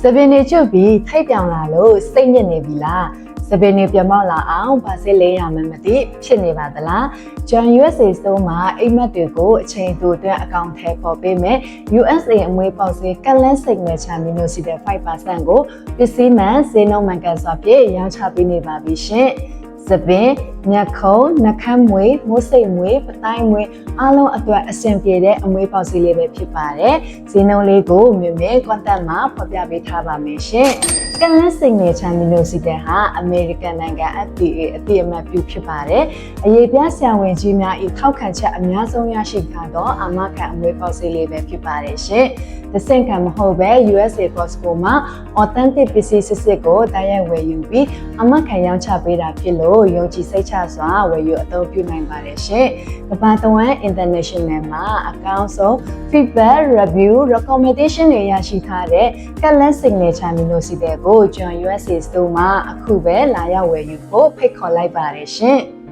စပင်နေချွတ်ပြီးထိတ်ပြောင်လာလို့စိတ်ညစ်နေပြီလားစပင်နေပြမောက်လာအောင်ဗာစစ်လေးရမယ်မသိဖြစ်နေပါသလား John USA ဆိုမှာအိမ်မက်တွေကိုအချိန်တူအတွက်အကောင့်ထဲပေါ်ပေးမယ် USA အမွေပေါက်စေကလန်းစိတ်နဲ့ချာမီနိုစီတဲ့ 5% ကိုပစ္စည်းမှန်ဈေးနှုန်းမှန်ကန်စွာဖြင့်ရောင်းချပေးနေပါပြီရှင်စပင်ညက်ခုံးနှခမ်းမွေမိုးစိတ်မွေပတိုင်းမွေအားလုံးအတွက်အဆင်ပြေတဲ့အမွေပေါက်စီလေးပဲဖြစ်ပါတယ်ဈေးနှုန်းလေးကိုမြင်မြင် contact မှာဖော်ပြပေးထားပါမယ်ရှင်ကလန်းစိတ်နဲ့ချာမီနိုစီတဲ့ဟာအမေရိကန်နိုင်ငံ FDA အတိအမှတ်ပြုဖြစ်ပါတယ်အရေးပြဆရာဝန်ကြီးများဤထောက်ခံချက်အများဆုံးရရှိထားသောအာမခံအမွေပေါက်စီလေးပဲဖြစ်ပါတယ်ရှင်သစင်ခံမဟုတ်ပဲ USA Costco မှာ authentic ပစ္စည်းစစ်စစ်ကိုတိုက်ရိုက်ဝယ်ယူပြီးအမခံရောင်းချပေးတာဖြစ်လို့ယုံကြည်စိတ်ချစွာဝယ်ယူအသုံးပြုနိုင်ပါတယ်ရှင်။ကမ္ဘာတဝန်း international မှာအကောင်းဆုံး feedback review recommendation တွေရရှိထားတဲ့ Color Signature Minosite ကို John USA Store မှာအခုပဲလာရောက်ဝယ်ယူဖို့ဖိတ်ခေါ်လိုက်ပါတယ်ရှင်။